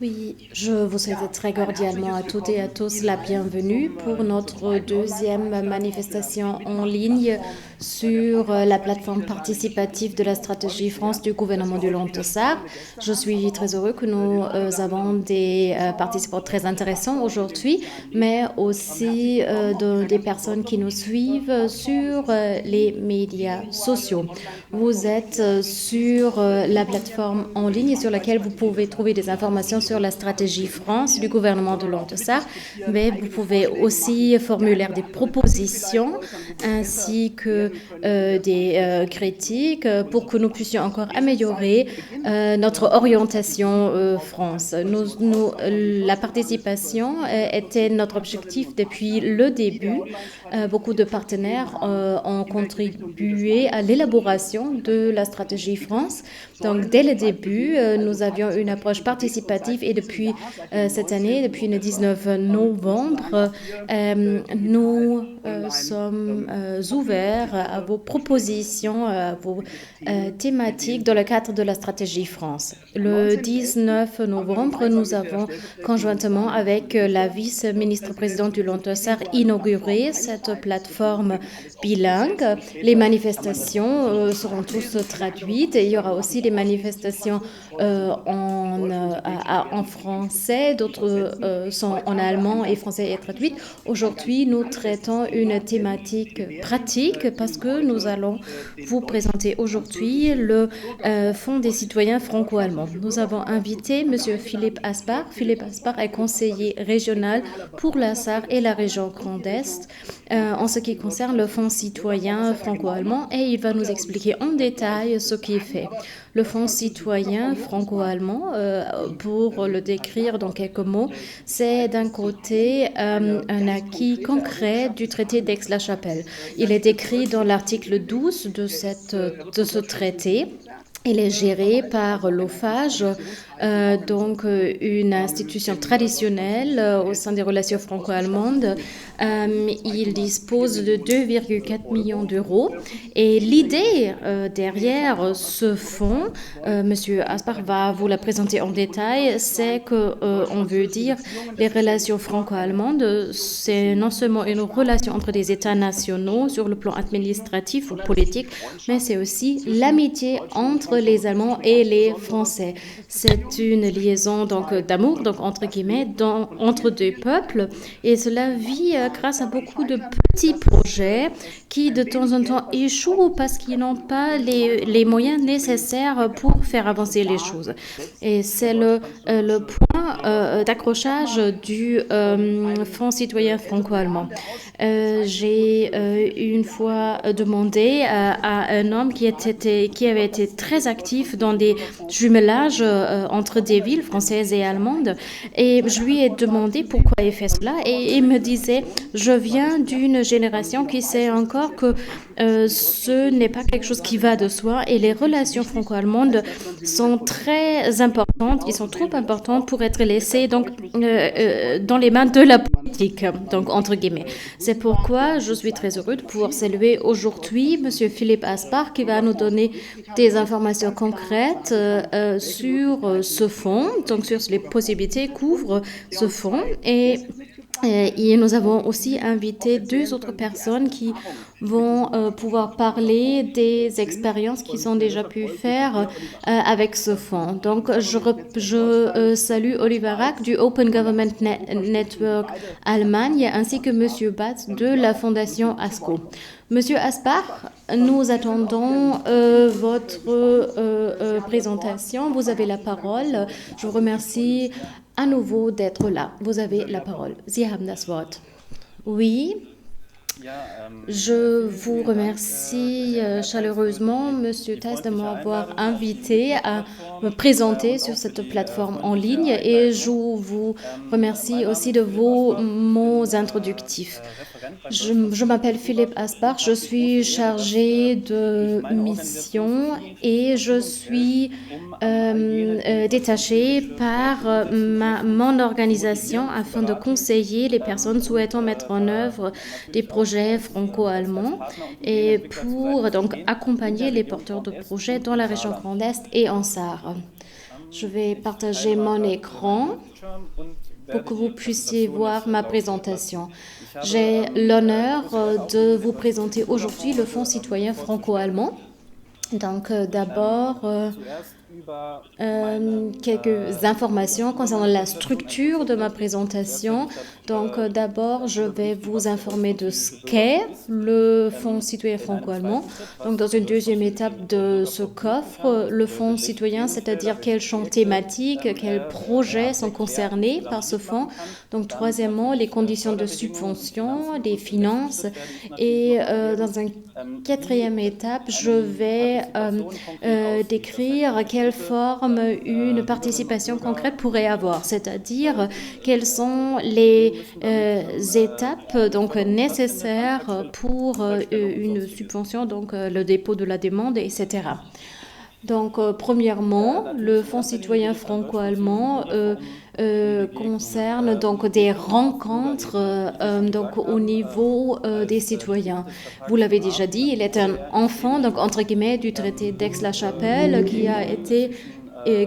Oui, je vous souhaite très cordialement à toutes et à tous la bienvenue pour notre deuxième manifestation en ligne sur la plateforme participative de la stratégie France du gouvernement du Long-Tessard. Je suis très heureux que nous avons des participants très intéressants aujourd'hui, mais aussi des personnes qui nous suivent sur les médias sociaux. Vous êtes sur la plateforme en ligne sur laquelle vous pouvez trouver des informations sur la stratégie France du gouvernement de Lantessar, mais vous pouvez aussi formuler des propositions ainsi que des critiques pour que nous puissions encore améliorer notre orientation France. La participation était notre objectif depuis le début. Beaucoup de partenaires ont contribué à l'élaboration de la stratégie France. Donc, dès le début, nous avions une approche participative et depuis cette année, depuis le 19 novembre, nous sommes ouverts à vos propositions, à vos thématiques dans le cadre de la stratégie France. Le 19 novembre, nous avons conjointement avec la vice-ministre-présidente du Long-Tessar inauguré cette plateforme bilingue. Les manifestations seront tous traduites et il y aura aussi des manifestations en français, d'autres sont en allemand et français et traduites. Aujourd'hui, nous traitons une thématique pratique parce que nous allons vous présenter aujourd'hui le Fonds des citoyens franco-allemands. Nous avons invité M. Philippe Aspar. Philippe Aspar est conseiller régional pour la Sarre et la région Grand Est en ce qui concerne le Fonds citoyen franco-allemand et il va nous expliquer en détail ce qui est fait. Le Fonds citoyen franco-allemand, pour le décrire dans quelques mots, c'est d'un côté un acquis concret du traité d'Aix-la-Chapelle. Il est décrit dans l'article 12 de ce traité. Il est géré par l'OFAGE, donc une institution traditionnelle au sein des relations franco-allemandes. Il dispose de 2,4 millions d'euros. Et l'idée derrière ce fonds, Monsieur Aspar va vous la présenter en détail, c'est qu'on veut dire les relations franco-allemandes, c'est non seulement une relation entre des États nationaux sur le plan administratif ou politique, mais c'est aussi l'amitié entre les Allemands et les Français. C'est une liaison donc d'amour, donc entre guillemets, entre deux peuples, et cela vit grâce à beaucoup de petits projets qui de temps en temps échouent parce qu'ils n'ont pas les moyens nécessaires pour faire avancer les choses. Et c'est le point d'accrochage du Fonds citoyen franco-allemand. J'ai une fois demandé à un homme qui avait été très actif dans des jumelages entre des villes françaises et allemandes et je lui ai demandé pourquoi il fait cela et il me disait je viens d'une génération qui sait encore que ce n'est pas quelque chose qui va de soi et les relations franco-allemandes sont très importantes, ils sont trop importantes pour être laissées donc dans les mains de la politique, donc entre guillemets. C'est pourquoi je suis très heureux de pouvoir saluer aujourd'hui Monsieur Philippe Aspar qui va nous donner des informations concrètes sur ce fonds, donc sur les possibilités qu'ouvre ce fonds et nous avons aussi invité deux autres personnes qui vont pouvoir parler des expériences qu'ils ont déjà pu faire avec ce fonds. Donc, je salue Oliver Rack du Open Government Network Allemagne ainsi que Monsieur Batz de la Fondation ASCO. Monsieur Aspar, nous attendons votre présentation. Vous avez la parole. Je vous remercie à nouveau d'être là. Vous avez la parole. Sie haben das Wort. Oui. Je vous remercie chaleureusement, Monsieur Tess, de m'avoir invité à me présenter sur cette plateforme en ligne et je vous remercie aussi de vos mots introductifs. Je m'appelle Philippe Aspar, je suis chargé de mission et je suis détachée par mon organisation afin de conseiller les personnes souhaitant mettre en œuvre des projets franco-allemands et pour donc accompagner les porteurs de projets dans la région Grand Est et en Sarre. Je vais partager mon écran pour que vous puissiez voir ma présentation. J'ai l'honneur de vous présenter aujourd'hui le Fonds citoyen franco-allemand. Donc d'abord, quelques informations concernant la structure de ma présentation. Donc d'abord, je vais vous informer de ce qu'est le Fonds citoyen franco-allemand. Donc dans une deuxième étape de ce qu'offre le Fonds citoyen, c'est-à-dire quels champs thématiques, quels projets sont concernés par ce fonds. Donc troisièmement, les conditions de subvention, les finances. Et dans une quatrième étape, je vais décrire quelle forme une participation concrète pourrait avoir, c'est-à-dire quelles sont les étapes donc nécessaires pour une subvention, donc le dépôt de la demande, etc. Donc, premièrement, le Fonds citoyen franco-allemand concerne donc des rencontres donc au niveau des citoyens. Vous l'avez déjà dit, il est un enfant, donc entre guillemets, du traité d'Aix-la-Chapelle qui a été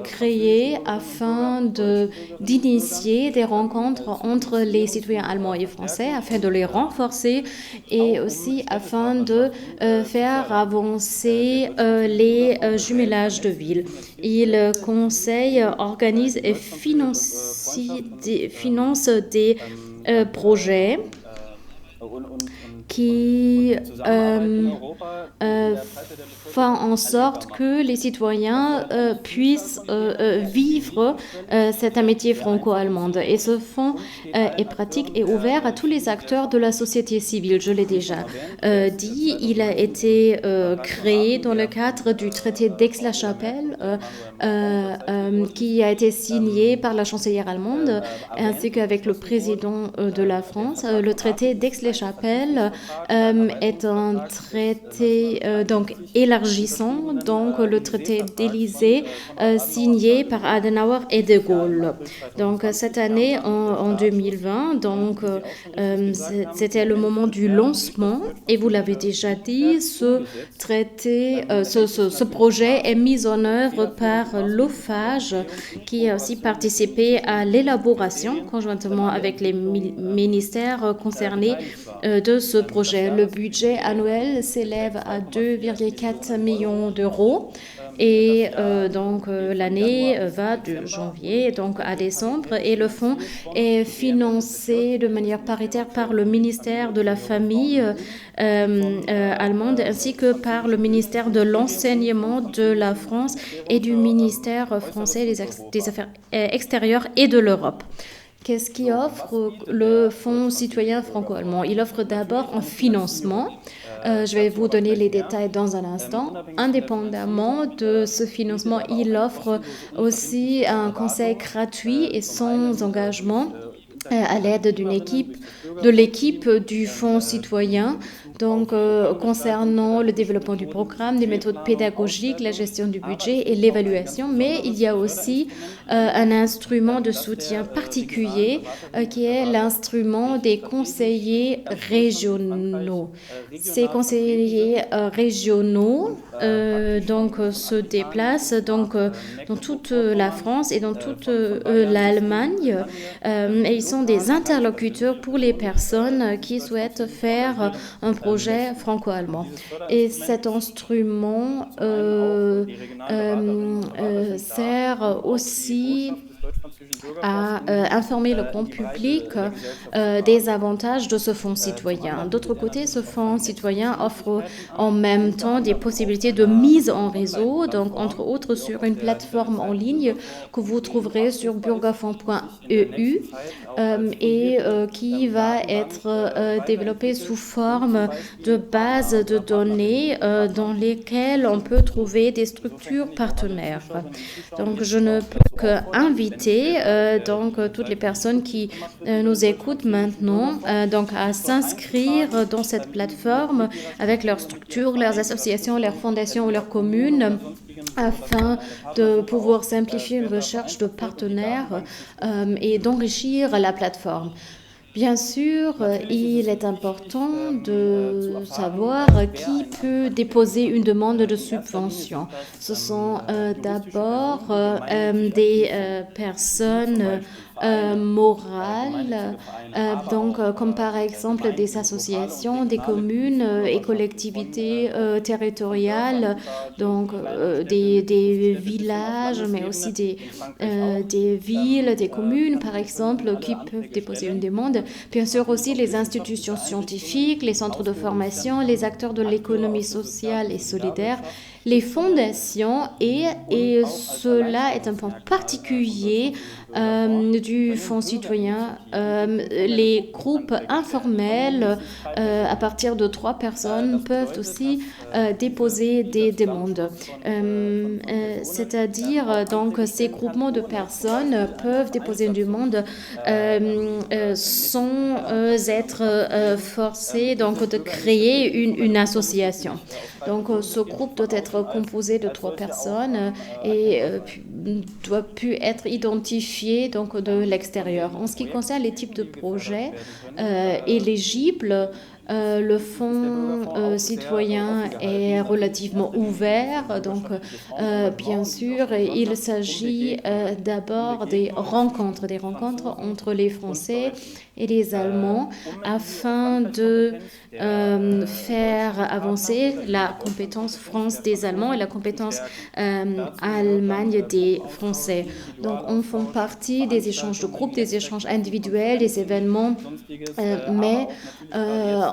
créé afin d'initier des rencontres entre les citoyens allemands et français, afin de les renforcer et aussi afin de faire avancer les jumelages de villes. Il conseille, organise et finance des projets qui font en sorte que les citoyens puissent vivre cette amitié franco-allemande. Et ce fonds est pratique et ouvert à tous les acteurs de la société civile. Je l'ai déjà dit, il a été créé dans le cadre du traité d'Aix-la-Chapelle qui a été signé par la chancelière allemande ainsi qu'avec le président de la France. Le traité d'Aix-la-Chapelle est un traité donc élargissant donc le traité d'Élysée signé par Adenauer et de Gaulle. Donc cette année en 2020, donc c'était le moment du lancement et vous l'avez déjà dit, ce traité, ce projet est mis en œuvre par l'OFAGE qui a aussi participé à l'élaboration conjointement avec les ministères concernés de ce projet. Le budget annuel s'élève à 2,4 millions d'euros et donc l'année va de janvier donc à décembre et le fonds est financé de manière paritaire par le ministère de la Famille allemande ainsi que par le ministère de l'Enseignement de la France et du ministère français des Affaires extérieures et de l'Europe. Qu'est-ce qui offre le Fonds citoyen franco-allemand? Il offre d'abord un financement. Je vais vous donner les détails dans un instant. Indépendamment de ce financement, il offre aussi un conseil gratuit et sans engagement à l'aide de l'équipe du Fonds citoyen, donc concernant le développement du programme, des méthodes pédagogiques, la gestion du budget et l'évaluation. Mais il y a aussi un instrument de soutien particulier qui est l'instrument des conseillers régionaux. Ces conseillers régionaux donc se déplacent donc dans toute la France et dans toute l'Allemagne et ils sont des interlocuteurs pour les personnes qui souhaitent faire un projet franco-allemand. Et cet instrument sert aussi à informer le grand public des avantages de ce fonds citoyen. D'autre côté, ce fonds citoyen offre en même temps des possibilités de mise en réseau, donc entre autres sur une plateforme en ligne que vous trouverez sur bürgerfonds.eu et qui va être développée sous forme de bases de données dans lesquelles on peut trouver des structures partenaires. Donc, je ne peux qu'inviter donc toutes les personnes qui nous écoutent maintenant donc à s'inscrire dans cette plateforme avec leurs structures, leurs associations, leurs fondations ou leurs communes afin de pouvoir simplifier une recherche de partenaires et d'enrichir la plateforme. Bien sûr, il est important de savoir qui peut déposer une demande de subvention. Ce sont d'abord des personnes morales, comme par exemple des associations, des communes et collectivités territoriales, des villages, mais aussi des villes, des communes, par exemple, qui peuvent déposer une demande. Bien sûr aussi les institutions scientifiques, les centres de formation, les acteurs de l'économie sociale et solidaire, les fondations et cela est un point particulier du Fonds citoyen, les groupes informels à partir de 3 personnes peuvent aussi déposer des demandes. C'est-à-dire, donc, ces groupements de personnes peuvent déposer une demande sans être forcés donc, de créer une association. Donc, ce groupe doit être composé de 3 personnes et doit pu être identifié donc, de l'extérieur. En ce qui concerne les types de projets éligibles, le fonds citoyen est relativement ouvert, donc bien sûr, il s'agit d'abord des rencontres entre les Français et les Allemands afin de faire avancer la compétence France des Allemands et la compétence Allemagne des Français. Donc, on fait partie des échanges de groupe, des échanges individuels, des événements, mais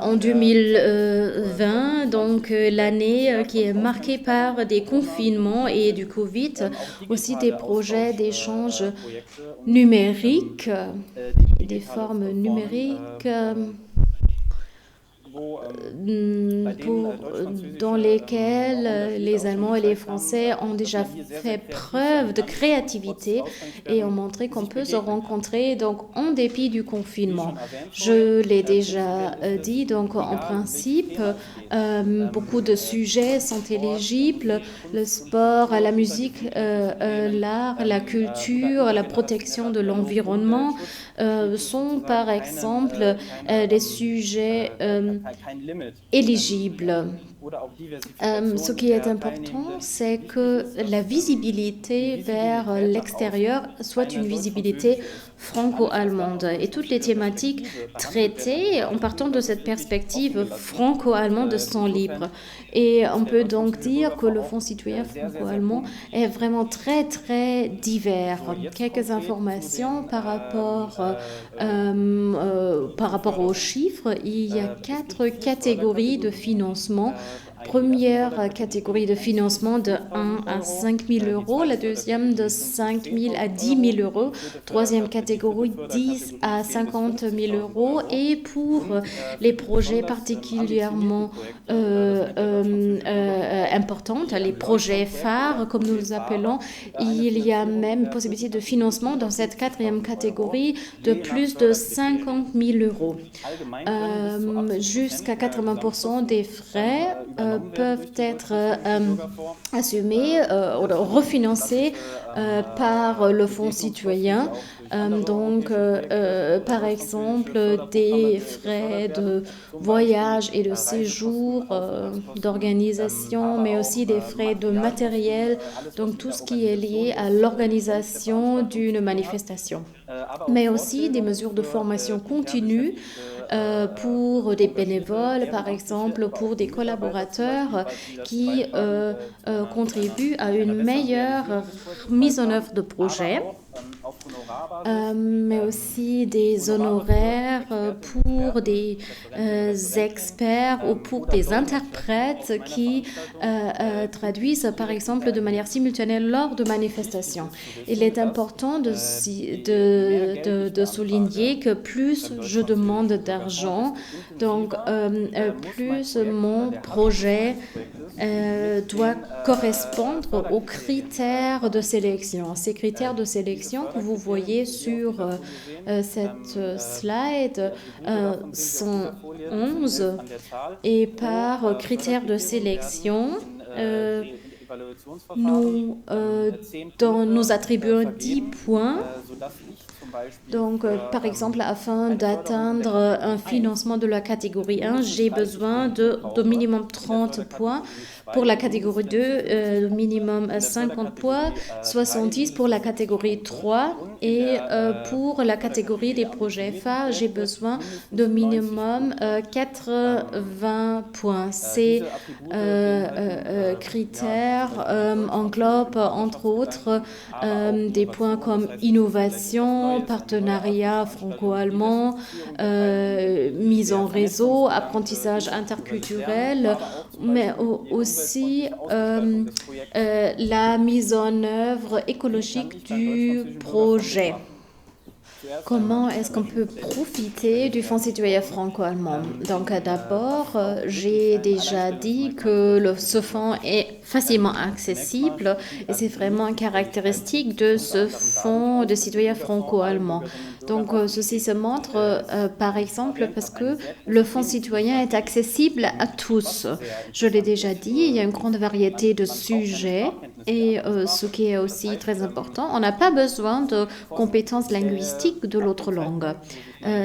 en 2020, donc l'année qui est marquée par des confinements et du Covid, aussi des projets d'échange numériques, des formes numériques dans lesquels les Allemands et les Français ont déjà fait preuve de créativité et ont montré qu'on peut se rencontrer donc en dépit du confinement. Je l'ai déjà dit, donc en principe, beaucoup de sujets sont éligibles, le sport, la musique, l'art, la culture, la protection de l'environnement sont par exemple des sujets éligibles. Ce qui est important, c'est que la visibilité vers l'extérieur soit une visibilité franco-allemande. Et toutes les thématiques traitées en partant de cette perspective franco-allemande sont libres. Et on peut donc dire que le Fonds citoyen franco-allemand est vraiment très, très divers. Quelques informations par rapport aux chiffres. Il y a 4 catégories de financement. Première catégorie de financement de 1 à 5 000 euros, la deuxième de 5 000 à 10 000 euros, troisième catégorie 10 à 50 000 euros et pour les projets particulièrement importants, les projets phares comme nous les appelons, il y a même possibilité de financement dans cette quatrième catégorie de plus de 50 000 euros. Jusqu'à 80% des frais peuvent être assumés ou refinancés par le Fonds citoyen. Par exemple, des frais de voyage et de séjour, d'organisation, mais aussi des frais de matériel, donc tout ce qui est lié à l'organisation d'une manifestation. Mais aussi des mesures de formation continue pour des bénévoles, par exemple, pour des collaborateurs qui contribuent à une meilleure mise en œuvre de projets. Mais aussi des honoraires pour des experts ou pour des interprètes qui traduisent, par exemple, de manière simultanée lors de manifestations. Il est important de souligner que plus je demande d'argent, donc plus mon projet doit correspondre aux critères de sélection. Ces critères de sélection que vous voyez sur cette slide sont 11 et par critères de sélection, nous attribuons 10 points Donc, par exemple, afin d'atteindre un financement de la catégorie 1, j'ai besoin de minimum 30 points. Pour la catégorie 2, minimum 50 points, 70 pour la catégorie 3. Et pour la catégorie des projets phares, j'ai besoin de minimum 80 points. Ces critères englobent, entre autres, des points comme innovation, partenariat franco-allemand, mise en réseau, apprentissage interculturel, mais aussi la mise en œuvre écologique du projet. Comment est-ce qu'on peut profiter du Fonds citoyen franco-allemand? Donc d'abord, j'ai déjà dit que ce fonds est facilement accessible et c'est vraiment une caractéristique de ce Fonds de citoyens franco-allemand. Donc ceci se montre par exemple parce que le Fonds citoyen est accessible à tous. Je l'ai déjà dit, il y a une grande variété de sujets et ce qui est aussi très important, on n'a pas besoin de compétences linguistiques de l'autre langue.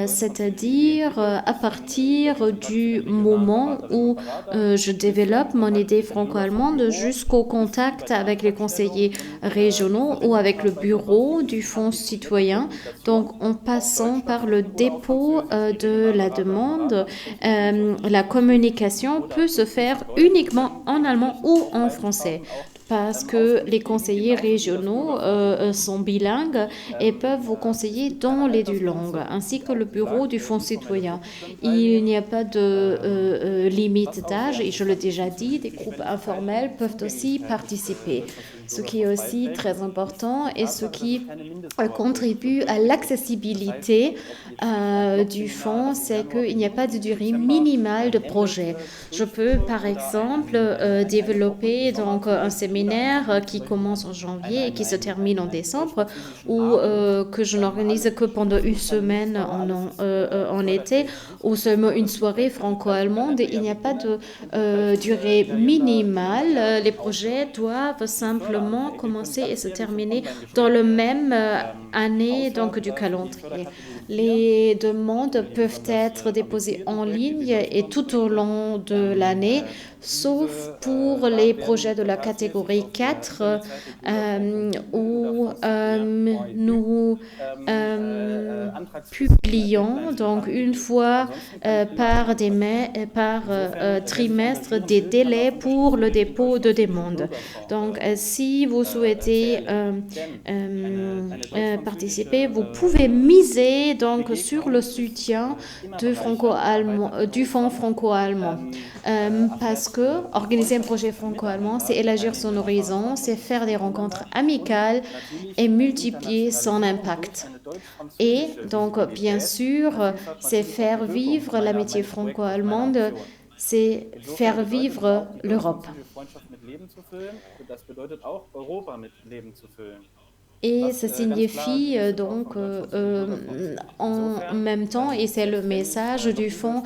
C'est-à-dire à partir du moment où je développe mon idée franco-allemande jusqu'au contact avec les conseillers régionaux ou avec le bureau du Fonds citoyen. Donc en passant par le dépôt de la demande, la communication peut se faire uniquement en allemand ou en français, parce que les conseillers régionaux sont bilingues et peuvent vous conseiller dans les deux langues, ainsi que le bureau du Fonds citoyen. Il n'y a pas de limite d'âge et je l'ai déjà dit, des groupes informels peuvent aussi participer. Ce qui est aussi très important et ce qui contribue à l'accessibilité du fonds, c'est qu'il n'y a pas de durée minimale de projet. Je peux par exemple développer donc un séminaire qui commence en janvier et qui se termine en décembre, ou que je n'organise que pendant une semaine en été, ou seulement une soirée franco-allemande. Il n'y a pas de durée minimale. Les projets doivent simplement commencer et se terminer dans la même année donc, du calendrier. Les demandes peuvent être déposées en ligne et tout au long de l'année, sauf pour les projets de la catégorie 4 où nous publions donc une fois par trimestre des délais pour le dépôt de demande. Donc si vous souhaitez participer, vous pouvez miser donc sur le soutien du Fonds franco-allemand. Parce que organiser un projet franco-allemand, c'est élargir son horizon, c'est faire des rencontres amicales et multiplier son impact. Et donc, bien sûr, c'est faire vivre l'amitié franco-allemande, c'est faire vivre l'Europe. Et ça signifie donc en même temps, et c'est le message du Fonds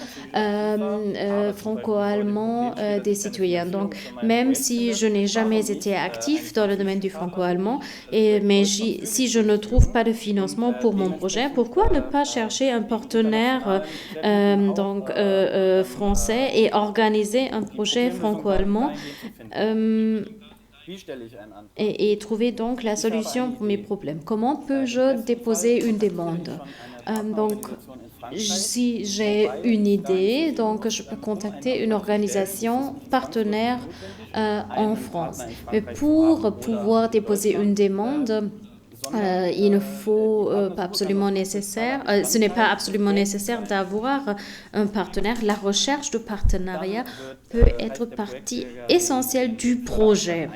franco-allemand des citoyens. Donc, même si je n'ai jamais été actif dans le domaine du franco-allemand, mais si je ne trouve pas de financement pour mon projet, pourquoi ne pas chercher un partenaire français et organiser un projet franco-allemand et trouver donc la solution pour mes problèmes. Comment peux-je déposer une demande? Donc, si j'ai une idée, donc je peux contacter une organisation partenaire en France. Mais pour pouvoir déposer une demande, il ne faut pas absolument nécessaire, ce n'est pas absolument nécessaire d'avoir un partenaire. La recherche de partenariat peut être partie essentielle du projet.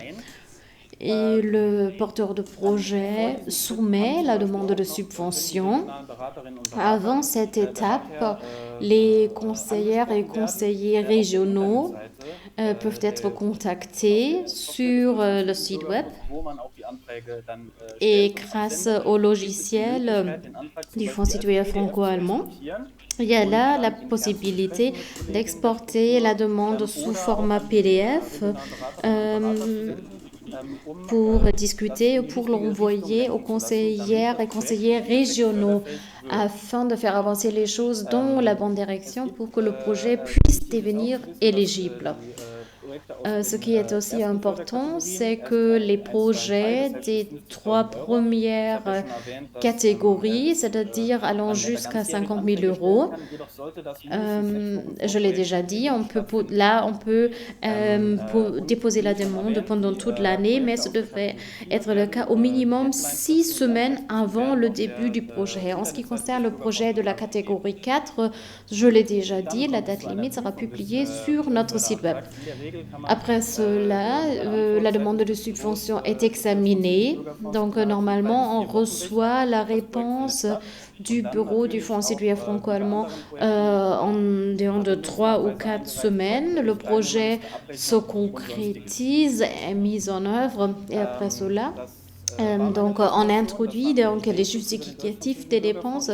Et le porteur de projet soumet la demande de subvention. Avant cette étape, les conseillères et conseillers régionaux peuvent être contactés sur le site web et grâce au logiciel du Fonds citoyen franco-allemand, il y a là la possibilité d'exporter la demande sous format PDF pour discuter, pour l'envoyer aux conseillères et conseillers régionaux afin de faire avancer les choses dans la bonne direction pour que le projet puisse devenir éligible. Ce qui est aussi important, c'est que les projets des 3 premières catégories, c'est-à-dire allant jusqu'à 50 000 euros, je l'ai déjà dit, on peut déposer la demande pendant toute l'année, mais ce devrait être le cas au minimum 6 semaines avant le début du projet. En ce qui concerne le projet de la catégorie 4, je l'ai déjà dit, la date limite sera publiée sur notre site web. Après cela, la demande de subvention est examinée. Donc, normalement, on reçoit la réponse du bureau du Fonds citoyen franco-allemand en dehors de 3 ou 4 semaines. Le projet se concrétise, est mis en œuvre et après cela, donc, on introduit donc, les justificatifs des dépenses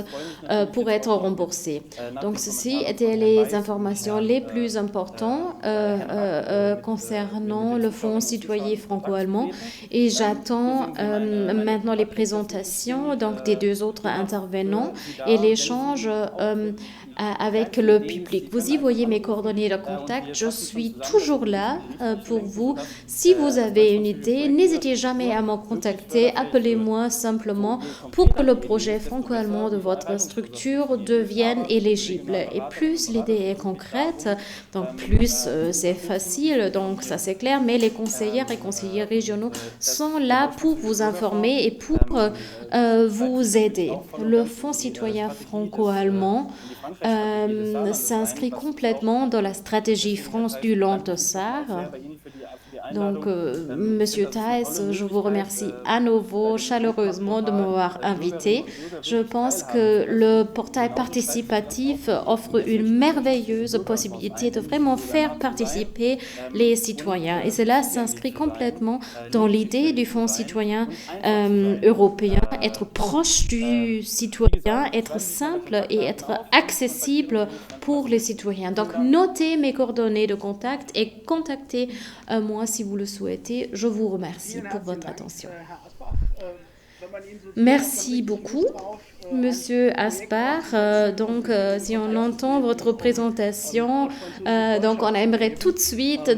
pour être remboursés. Donc, ceci étaient les informations les plus importantes concernant le Fonds citoyen franco-allemand. Et j'attends maintenant les présentations donc, des 2 autres intervenants et l'échange avec le public. Vous y voyez mes coordonnées de contact. Je suis toujours là pour vous. Si vous avez une idée, n'hésitez jamais à me contacter. Appelez-moi simplement pour que le projet franco-allemand de votre structure devienne éligible. Et plus l'idée est concrète, donc plus c'est facile, donc ça c'est clair, mais les conseillères et conseillers régionaux sont là pour vous informer et pour vous aider. Le Fonds citoyen franco-allemand s'inscrit complètement dans la stratégie France du Lantosar. Donc, Monsieur Thaes, je vous remercie à nouveau chaleureusement de m'avoir invité. Je pense que le portail participatif offre une merveilleuse possibilité de vraiment faire participer les citoyens. Et cela s'inscrit complètement dans l'idée du Fonds citoyen européen, être proche du citoyen, être simple et être accessible pour les citoyens. Donc, notez mes coordonnées de contact et contactez-moi si vous le souhaitez. Je vous remercie pour votre attention. Merci beaucoup, Monsieur Aspar. Si on entend votre présentation, donc on aimerait tout de suite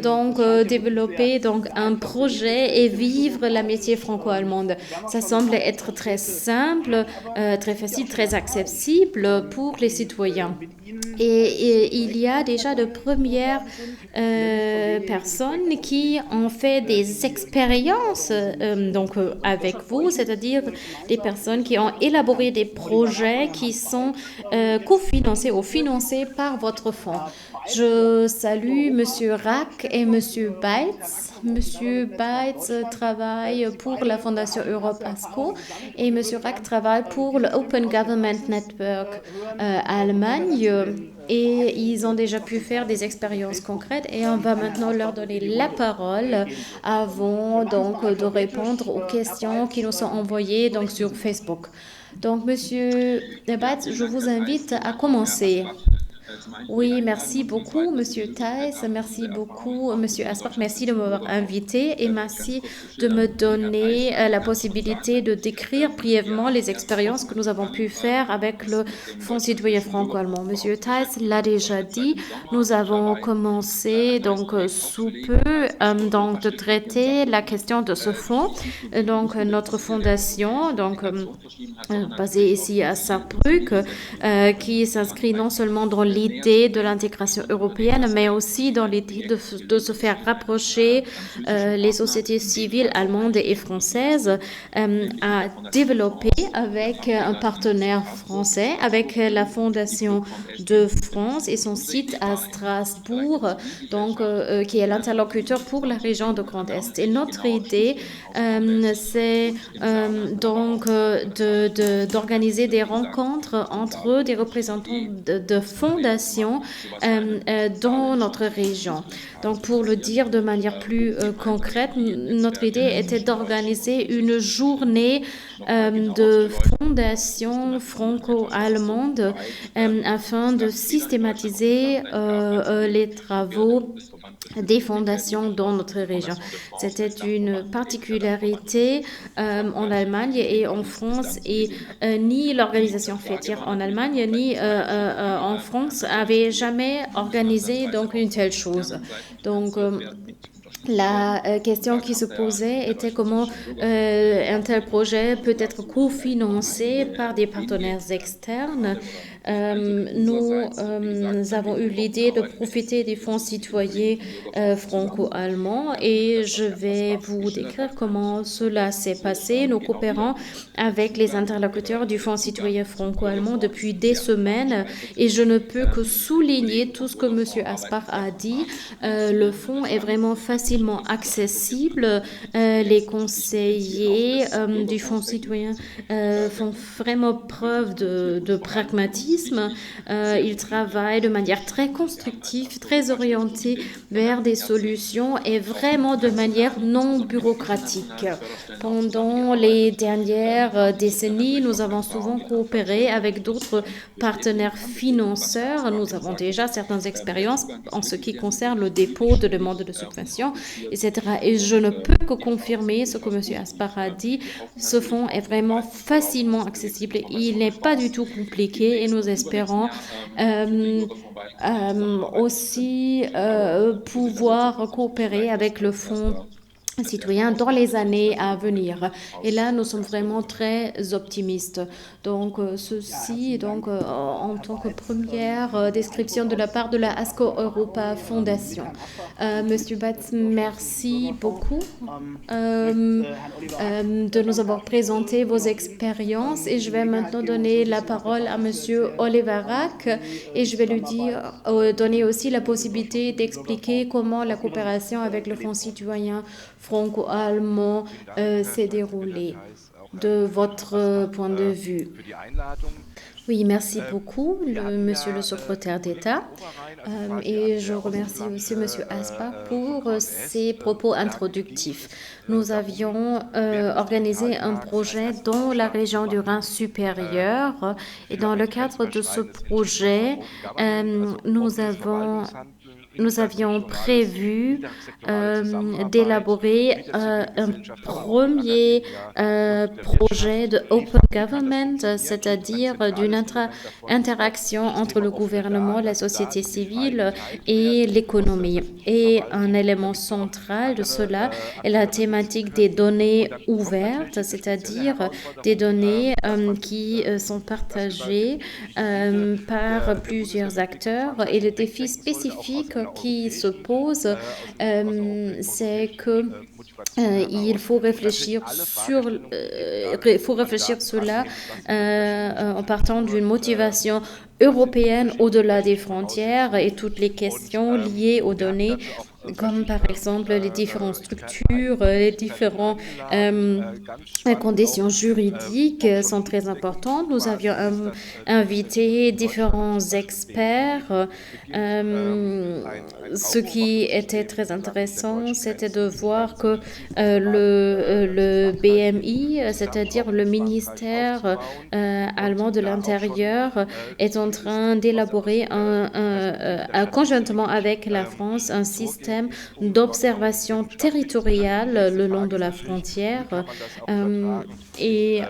développer un projet et vivre la métier franco-allemande. Ça semble être très simple, très facile, très accessible pour les citoyens. Et il y a déjà de premières personnes qui ont fait des expériences avec vous, c'est-à-dire des personnes qui ont élaboré des projets qui sont cofinancés ou financés par votre fonds. Je salue Monsieur Rack et Monsieur Beitz. Monsieur Beitz travaille pour la Fondation Europe ASCO et Monsieur Rack travaille pour le Open Government Network Allemagne. Et ils ont déjà pu faire des expériences concrètes et on va maintenant leur donner la parole avant de répondre aux questions qui nous sont envoyées sur Facebook. Donc, Monsieur Beitz, je vous invite à commencer. Oui, merci beaucoup, Monsieur Thaes. Merci beaucoup, Monsieur Aspar. Merci de m'avoir invité et merci de me donner la possibilité de décrire brièvement les expériences que nous avons pu faire avec le Fonds citoyen franco-allemand. Monsieur Thaes l'a déjà dit, nous avons commencé sous peu de traiter la question de ce fonds. Notre fondation, basée ici à Saarbrück, qui s'inscrit non seulement dans l'idée de l'intégration européenne, mais aussi dans l'idée de se faire rapprocher les sociétés civiles allemandes et françaises, a développé avec un partenaire français, avec la Fondation de France et son site à Strasbourg, qui est l'interlocuteur pour la région de Grand Est. Et notre idée, c'est d'organiser des rencontres entre des représentants de fondations dans notre région. Donc, pour le dire de manière plus concrète, notre idée était d'organiser une journée de fondations franco-allemandes afin de systématiser les travaux des fondations dans notre région. C'était une particularité en Allemagne et en France, et ni l'organisation fêtière en Allemagne ni en France avait jamais organisé donc une telle chose. Donc la question qui se posait était comment un tel projet peut être cofinancé par des partenaires externes. Nous avons eu l'idée de profiter des fonds citoyens franco-allemands, et je vais vous décrire comment cela s'est passé. Nous coopérons avec les interlocuteurs du Fonds citoyen franco-allemand depuis des semaines, et je ne peux que souligner tout ce que M. Aspar a dit. Le fonds est vraiment facilement accessible. Les conseillers du Fonds citoyen font vraiment preuve de pragmatisme. Ils travaillent de manière très constructive, très orientée vers des solutions et vraiment de manière non bureaucratique. Pendant les dernières décennies, nous avons souvent coopéré avec d'autres partenaires financeurs. Nous avons déjà certaines expériences en ce qui concerne le dépôt de demandes de subventions, etc. Et je ne peux que confirmer ce que M. Aspar a dit. Ce fonds est vraiment facilement accessible. Il n'est pas du tout compliqué, et nous espérons aussi pouvoir coopérer avec le fonds citoyens dans les années à venir. Et là, nous sommes vraiment très optimistes. Donc, ceci, donc, en tant que première description de la part de la ASCO Europa Fondation. Monsieur Batz, merci beaucoup de nous avoir présenté vos expériences, et je vais maintenant donner la parole à Monsieur Oliverak, et je vais lui donner aussi la possibilité d'expliquer comment la coopération avec le Fonds citoyen franco-allemand s'est déroulée de votre point de vue. Oui, merci beaucoup, Monsieur le secrétaire d'État. Et je remercie aussi Monsieur Aspar pour ses propos introductifs. Nous avions organisé un projet dans la région du Rhin supérieur, et dans le cadre de ce projet, nous avions prévu d'élaborer un premier projet de open government, c'est-à-dire d'une interaction entre le gouvernement, la société civile et l'économie. Et un élément central de cela est la thématique des données ouvertes, c'est-à-dire des données qui sont partagées par plusieurs acteurs. Et le défi spécifique qui se pose, c'est que il faut réfléchir cela en partant d'une motivation européenne au-delà des frontières, et toutes les questions liées aux données, comme par exemple les différentes structures, les différentes conditions juridiques sont très importantes. Nous avions invité différents experts. Ce qui était très intéressant, c'était de voir que le BMI, c'est-à-dire le ministère allemand de l'Intérieur, est en train d'élaborer conjointement avec la France un système d'observation territoriale le long de la frontière. Et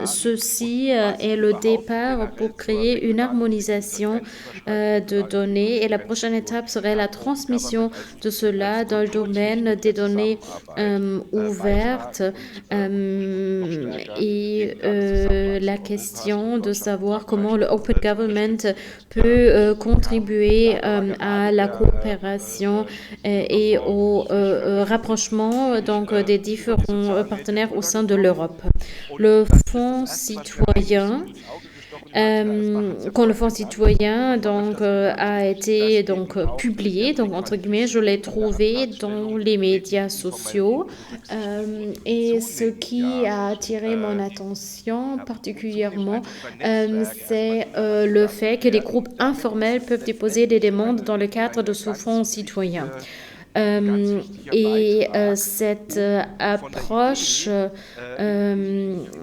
ceci est le départ pour créer une harmonisation de données, et la prochaine étape serait la transmission de cela dans le domaine des données ouvertes, et la question de savoir comment le Open Government peut contribuer à la coopération et au rapprochement donc des différents partenaires au sein de l'Europe. Le Fonds citoyen, quand le Fonds citoyen donc a été donc publié, donc entre guillemets, je l'ai trouvé dans les médias sociaux, et ce qui a attiré mon attention particulièrement, c'est le fait que les groupes informels peuvent déposer des demandes dans le cadre de ce Fonds citoyen.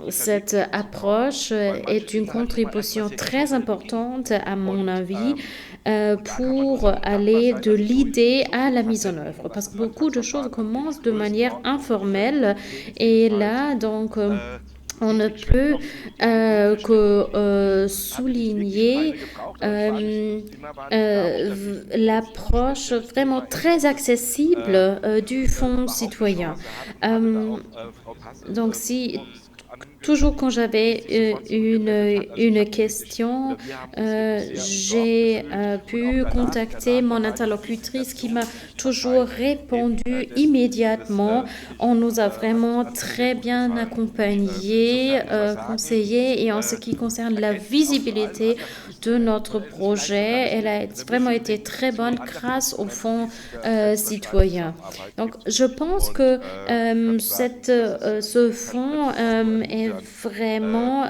Cette approche est une contribution très importante, à mon avis, pour aller de l'idée à la mise en œuvre. Parce que beaucoup de choses commencent de manière informelle et là, donc, on ne peut que souligner l'approche vraiment très accessible du Fonds citoyen. Donc, si toujours quand j'avais une question, j'ai pu contacter mon interlocutrice qui m'a toujours répondu immédiatement. On nous a vraiment très bien accompagnés, conseillés, et en ce qui concerne la visibilité de notre projet, elle a vraiment été très bonne grâce au Fonds citoyen. Donc, je pense que ce fonds est vraiment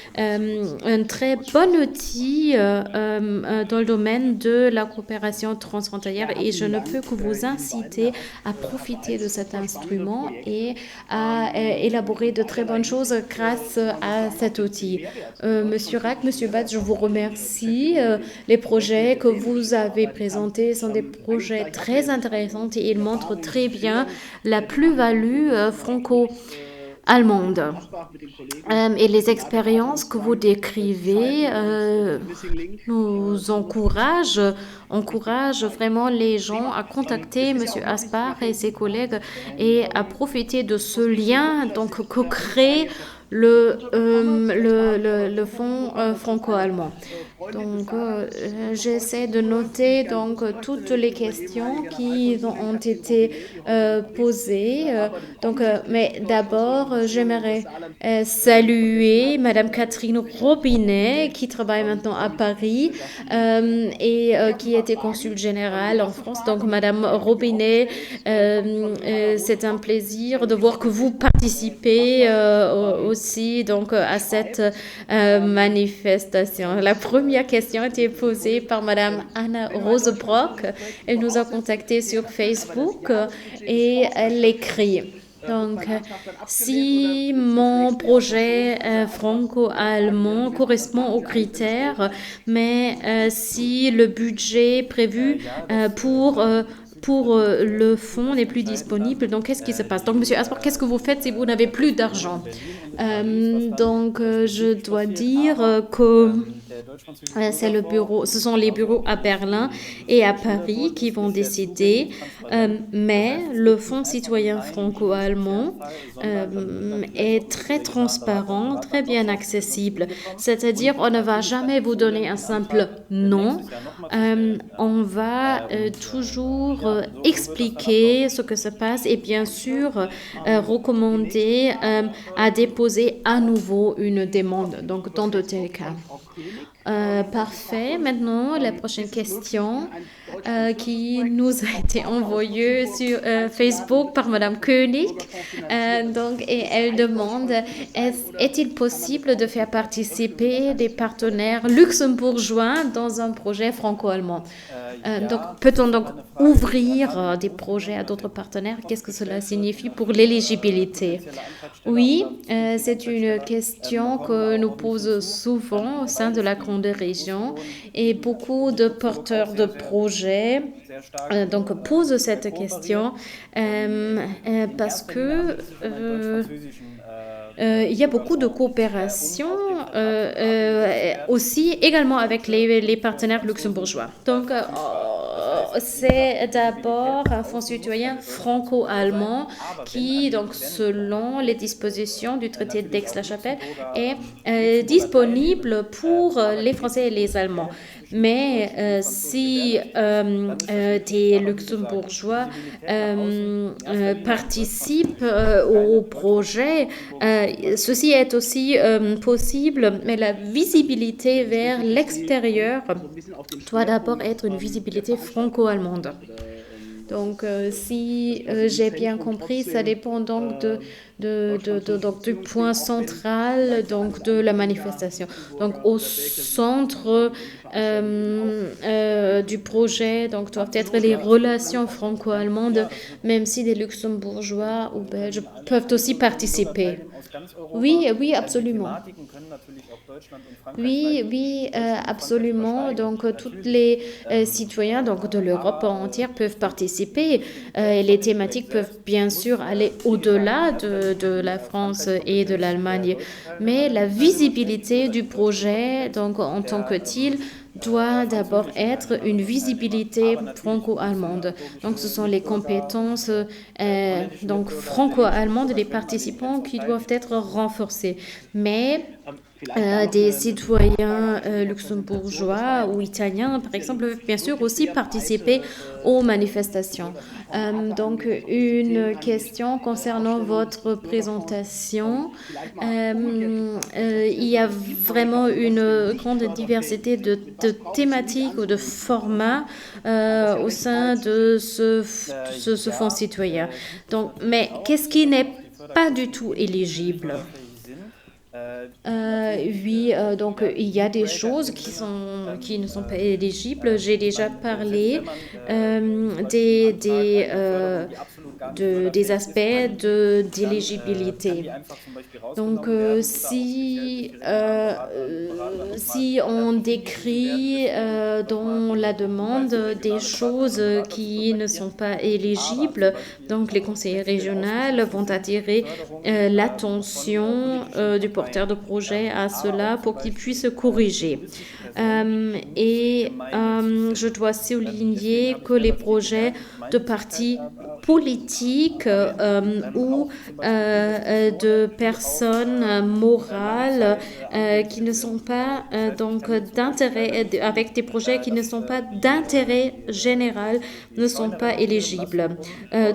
un très bon outil dans le domaine de la coopération transfrontalière et je ne peux que vous inciter à profiter de cet instrument et à élaborer de très bonnes choses grâce à cet outil. Monsieur Rack, Monsieur Bat, je vous remercie. Les projets que vous avez présentés sont des projets très intéressants et ils montrent très bien la plus-value franco-allemande. Et les expériences que vous décrivez nous encouragent vraiment les gens à contacter M. Aspar et ses collègues et à profiter de ce lien donc, que crée le fonds franco-allemand. Donc, j'essaie de noter donc, toutes les questions qui ont été posées. Mais d'abord, j'aimerais saluer Madame Catherine Robinet, qui travaille maintenant à Paris et qui était consul générale en France. Donc, Madame Robinet, c'est un plaisir de voir que vous participez aussi donc, à cette manifestation. La première question a été posée par Madame Anna Rosebrock. Elle nous a contactés sur Facebook et elle écrit. Donc, si mon projet franco-allemand correspond aux critères, mais si le budget prévu pour le fonds n'est plus disponible, donc qu'est-ce qui se passe? Donc, Monsieur Aspar, qu'est-ce que vous faites si vous n'avez plus d'argent? Je dois dire que ce sont les bureaux à Berlin et à Paris qui vont décider, mais le Fonds citoyen franco-allemand est très transparent, très bien accessible. C'est-à-dire, on ne va jamais vous donner un simple non. On va toujours expliquer ce que se passe et bien sûr recommander à déposer à nouveau une demande, donc dans de tels cas. Parfait. Maintenant, la prochaine question qui nous a été envoyée sur Facebook par Madame Koenig. Et elle demande, est-il possible de faire participer des partenaires luxembourgeois dans un projet franco-allemand? Peut-on donc ouvrir des projets à d'autres partenaires? Qu'est-ce que cela signifie pour l'éligibilité? Oui, c'est une question que nous posons souvent au sein de la grande région et beaucoup de porteurs de projets posent cette question parce que il y a beaucoup de coopération aussi également avec les partenaires luxembourgeois. Donc, c'est d'abord un fonds citoyen franco-allemand qui, donc, selon les dispositions du traité d'Aix-la-Chapelle, est disponible pour les Français et les Allemands. Mais si des luxembourgeois participent au projet, ceci est aussi possible, mais la visibilité vers l'extérieur doit d'abord être une visibilité franco-allemande. Donc, si j'ai bien compris, ça dépend donc du point central donc de la manifestation. Donc, au centre du projet donc, doivent être les relations franco-allemandes, même si des luxembourgeois ou belges peuvent aussi participer. Oui, oui, absolument. Oui, oui, absolument. Donc, tous les citoyens donc, de l'Europe entière peuvent participer. Et les thématiques peuvent bien sûr aller au-delà de la France et de l'Allemagne. Mais la visibilité du projet, donc, en tant que tel, doit d'abord être une visibilité franco-allemande. Donc, ce sont les compétences donc franco-allemandes des participants qui doivent être renforcées. Mais des citoyens luxembourgeois ou italiens, par exemple, peuvent bien sûr aussi participer aux manifestations. Donc, une question concernant votre présentation. Il y a vraiment une grande diversité de thématiques ou de formats au sein de ce fonds citoyen. Donc, mais qu'est-ce qui n'est pas du tout éligible? Oui, donc il y a des choses qui ne sont pas éligibles. J'ai déjà parlé des aspects d'éligibilité. Donc, si on décrit dans la demande des choses qui ne sont pas éligibles, donc les conseillers régionaux vont attirer l'attention du porteur de projet à cela pour qu'il puisse corriger. Je dois souligner que les projets de partis politiques ou de personnes morales qui ne sont pas donc d'intérêt, avec des projets qui ne sont pas d'intérêt général, ne sont pas éligibles,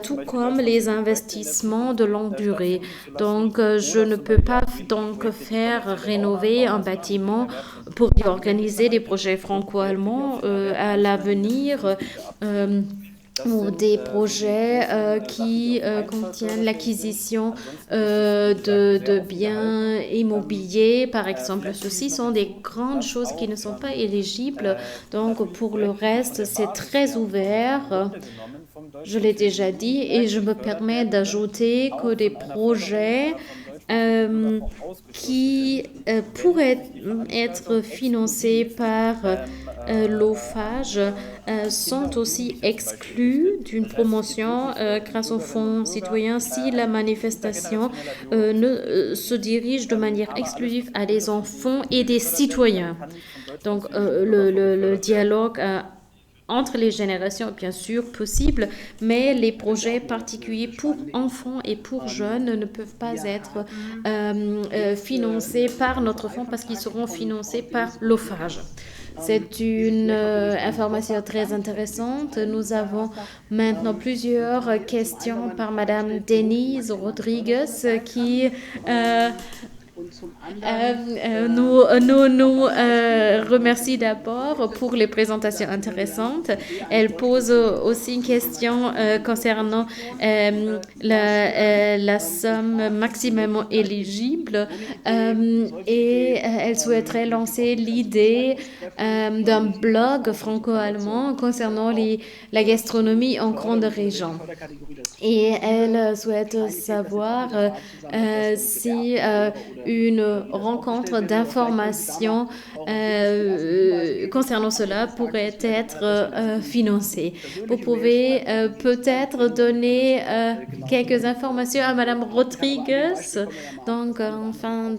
tout comme les investissements de longue durée. Donc, je ne peux pas donc faire rénover un bâtiment pour y organiser des projets franco-allemands à l'avenir. Ou des projets qui contiennent l'acquisition de biens immobiliers, par exemple. Ceci sont des grandes choses qui ne sont pas éligibles. Donc, pour le reste, c'est très ouvert. Je l'ai déjà dit et je me permets d'ajouter que des projets qui pourraient être financés par l'OFAGE sont aussi exclus d'une promotion grâce au Fonds citoyen si la manifestation se dirige de manière exclusive à des enfants et des citoyens. Donc, le dialogue entre les générations est bien sûr possible, mais les projets particuliers pour enfants et pour jeunes ne peuvent pas être financés par notre fonds parce qu'ils seront financés par l'OFAGE. C'est une information très intéressante. Nous avons maintenant plusieurs questions par Madame Denise Rodriguez qui nous remercie d'abord pour les présentations intéressantes. Elle pose aussi une question concernant la somme maximum éligible et elle souhaiterait lancer l'idée d'un blog franco-allemand concernant la gastronomie en grande région. Et elle souhaite savoir si une rencontre d'information concernant cela pourrait être financée. Vous pouvez peut-être donner quelques informations à Madame Rodriguez. Donc, en fin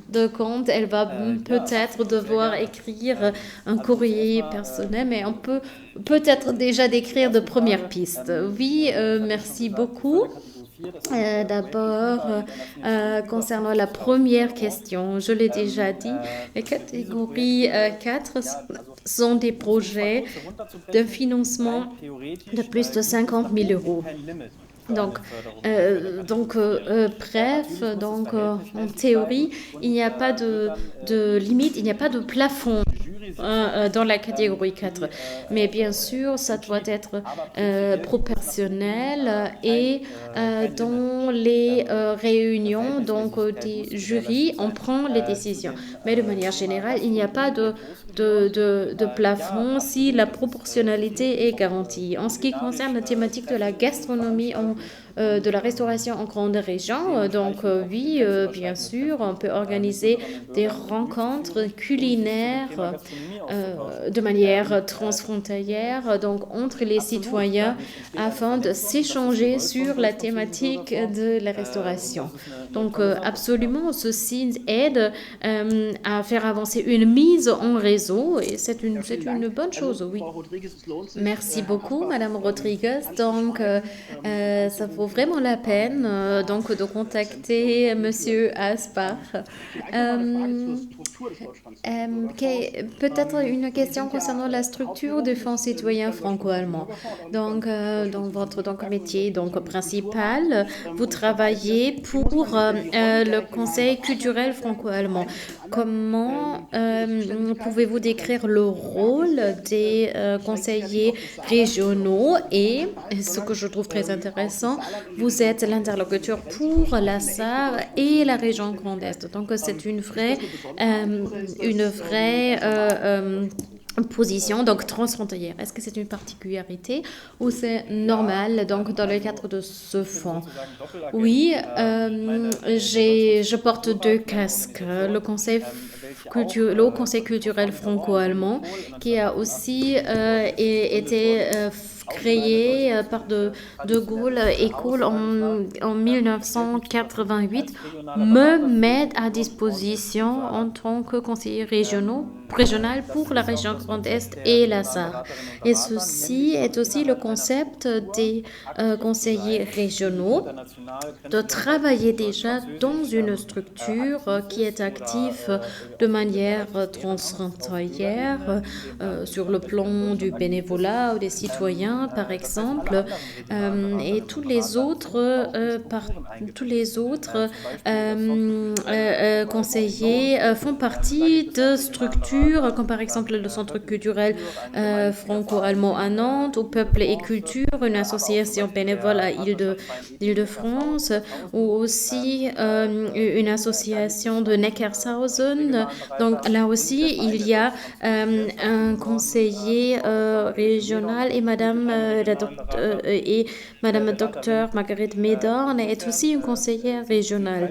de compte, elle va peut-être devoir écrire un courrier personnel, mais on peut peut-être déjà décrire de premières pistes. Oui, merci beaucoup. D'abord, concernant la première question, je l'ai déjà dit, les catégories 4 sont des projets de financement de plus de 50 000 euros. Donc, en théorie, il n'y a pas de limite, il n'y a pas de plafond. dans la catégorie 4. Mais bien sûr, ça doit être proportionnel et dans les réunions des jurys, on prend les décisions. Mais de manière générale, il n'y a pas de plafond si la proportionnalité est garantie. En ce qui concerne la thématique de la gastronomie de la restauration en grande région. Oui, bien sûr, on peut organiser des rencontres culinaires de manière transfrontalière, entre les citoyens, afin de s'échanger sur la thématique de la restauration. Absolument, ceci aide à faire avancer une mise en réseau et c'est une bonne chose, oui. Merci beaucoup, Madame Rodriguez. Ça vaut vraiment la peine de contacter Monsieur Aspar. Peut-être une question concernant la structure du Fonds citoyen franco-allemand. Dans votre métier principal, vous travaillez pour le Conseil culturel franco-allemand. Comment pouvez-vous décrire le rôle des conseillers régionaux et ce que je trouve très intéressant, vous êtes l'interlocuteur pour la Sarre et la région Grand Est. C'est une vraie position transfrontalière. Est-ce que c'est une particularité ou c'est normal dans le cadre de ce fonds? Oui, je porte deux casques. Le Conseil culturel franco-allemand qui a aussi été créé par de Gaulle École en 1988, me met à disposition en tant que conseiller régional pour la région Grand Est et la Sarre. Et ceci est aussi le concept des conseillers régionaux, de travailler déjà dans une structure qui est active de manière transfrontalière sur le plan du bénévolat ou des citoyens, par exemple, et tous les autres conseillers font partie de structures comme par exemple le Centre culturel franco-allemand à Nantes, ou Peuple et Culture, une association bénévole à Île-de-France, ou aussi une association de Neckarshausen. Là aussi, il y a un conseiller régional et Madame Docteur Marguerite Médorn est aussi une conseillère régionale.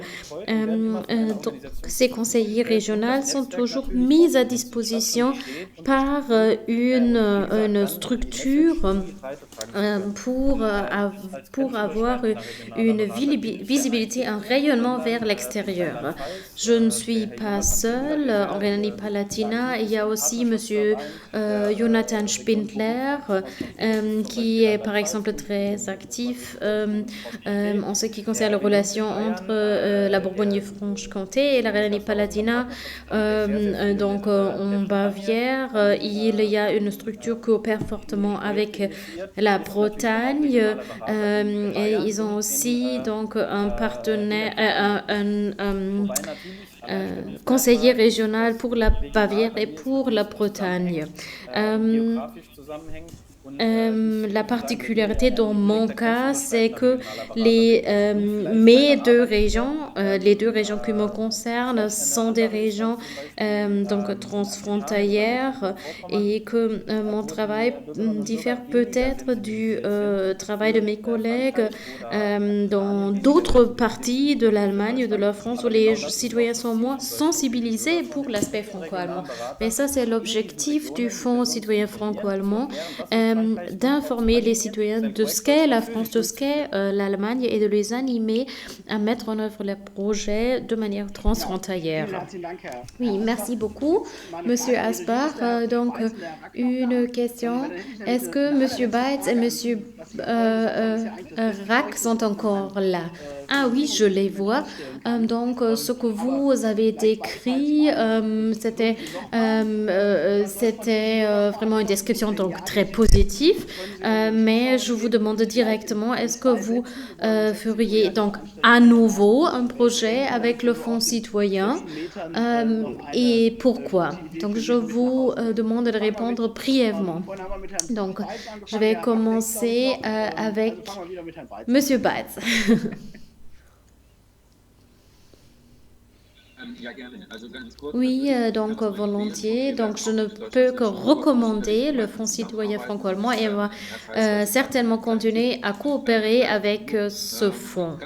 Ces conseillers régionaux sont toujours mis à disposition par une structure pour avoir une visibilité, un rayonnement vers l'extérieur. Je ne suis pas seule. En Rhénanie-Palatinat, il y a aussi Monsieur Jonathan Spindler, qui est par exemple très actif en ce qui concerne les relations entre la Bourgogne-Franche-Comté et la Rhénanie-Palatinat. En Bavière, il y a une structure qui coopère fortement avec la Bretagne et ils ont aussi un partenaire, conseiller régional pour la Bavière et pour la Bretagne. La particularité dans mon cas, c'est que mes deux régions, les deux régions qui me concernent, sont des régions transfrontalières et que mon travail diffère peut-être du travail de mes collègues dans d'autres parties de l'Allemagne, de la France, où les citoyens sont moins sensibilisés pour l'aspect franco-allemand. Mais ça, c'est l'objectif du Fonds citoyen franco-allemand. D'informer les citoyens de ce qu'est la France, de ce qu'est l'Allemagne et de les animer à mettre en œuvre les projets de manière transfrontalière. Oui, merci beaucoup, Monsieur Aspar. Une question. Est-ce que Monsieur Baetz et Monsieur Rack sont encore là? Ah oui, je les vois. Ce que vous avez décrit, c'était vraiment une description donc très positive. Mais je vous demande directement, est-ce que vous feriez donc à nouveau un projet avec le Fonds citoyen et pourquoi? Donc, je vous demande de répondre brièvement. Donc, je vais commencer avec Monsieur Batz. Oui, donc volontiers. Donc, je ne peux que recommander le Fonds citoyen franco-allemand et on va certainement continuer à coopérer avec ce fonds.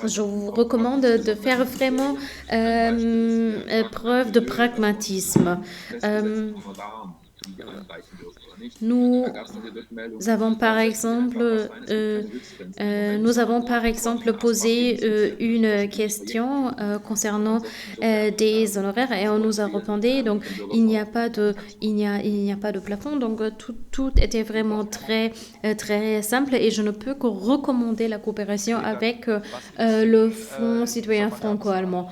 Je vous recommande de faire vraiment preuve de pragmatisme. Nous avons par exemple, posé une question concernant des honoraires et on nous a répondu donc il n'y a pas de plafond, donc tout était vraiment très simple et je ne peux que recommander la coopération avec le Fonds citoyen franco-allemand.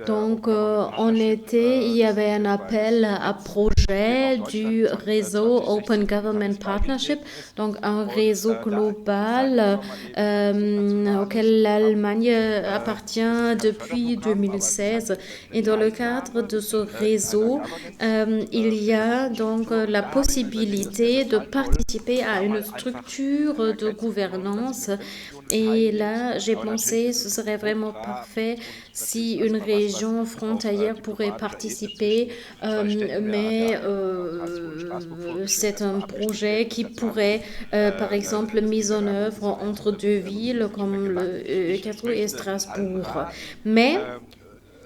Donc en été, il y avait un appel à projet du réseau Open Government Partnership, donc un réseau global auquel l'Allemagne appartient depuis 2016. Et dans le cadre de ce réseau, il y a donc la possibilité de participer à une structure de gouvernance. Et là, j'ai pensé ce serait vraiment parfait si une région frontalière pourrait participer, mais c'est un projet qui pourrait, par exemple, mis en œuvre entre deux villes comme Karlsruhe et Strasbourg. Mais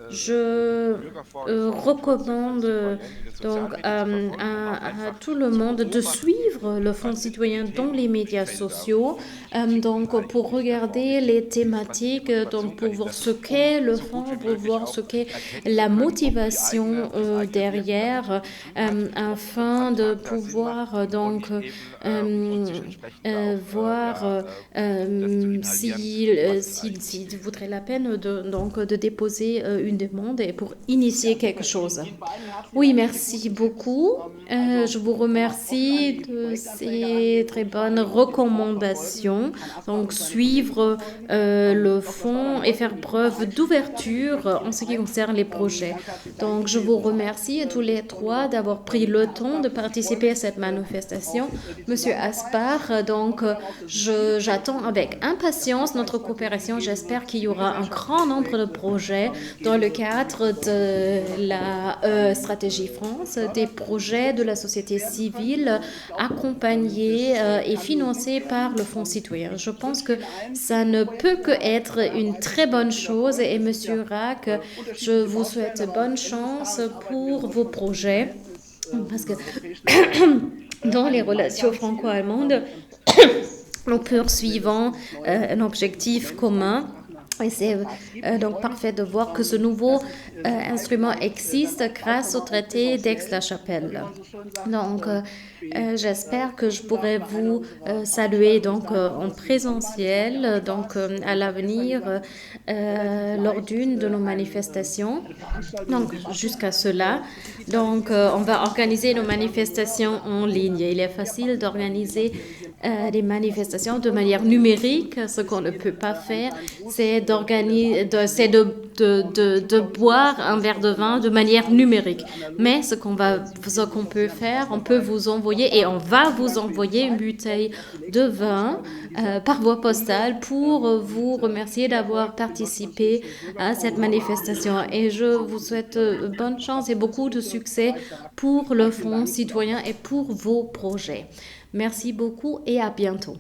je recommande donc à tout le monde de suivre le Fonds citoyen dans les médias sociaux, donc pour regarder les thématiques, donc pour voir ce qu'est le fonds, pour voir ce qu'est la motivation derrière, afin de pouvoir donc voir s'il vaudrait la peine de déposer une demande et pour initier quelque chose. Oui, merci beaucoup. Je vous remercie de ces très bonnes recommandations. Donc, suivre le fonds et faire preuve d'ouverture en ce qui concerne les projets. Donc, je vous remercie tous les trois d'avoir pris le temps de participer à cette manifestation. Monsieur Aspar, donc, j'attends avec impatience notre coopération. J'espère qu'il y aura un grand nombre de projets dans le cadre de la stratégie France, des projets de la société civile accompagnés et financés par le Fonds citoyen. Je pense que ça ne peut que être une très bonne chose et Monsieur Rack, je vous souhaite bonne chance pour vos projets parce que dans les relations franco-allemandes, nous poursuivons un objectif commun. Et c'est donc parfait de voir que ce nouveau instrument existe grâce au traité d'Aix-la-Chapelle. Donc, j'espère que je pourrai vous saluer donc en présentiel, donc à l'avenir lors d'une de nos manifestations. Donc, jusqu'à cela, donc on va organiser nos manifestations en ligne. Il est facile d'organiser des manifestations de manière numérique. Ce qu'on ne peut pas faire, c'est de boire un verre de vin de manière numérique. Mais ce qu'on peut faire, on peut vous envoyer et on va vous envoyer une bouteille de vin par voie postale pour vous remercier d'avoir participé à cette manifestation. Et je vous souhaite bonne chance et beaucoup de succès pour le Fonds citoyen et pour vos projets. Merci beaucoup et à bientôt.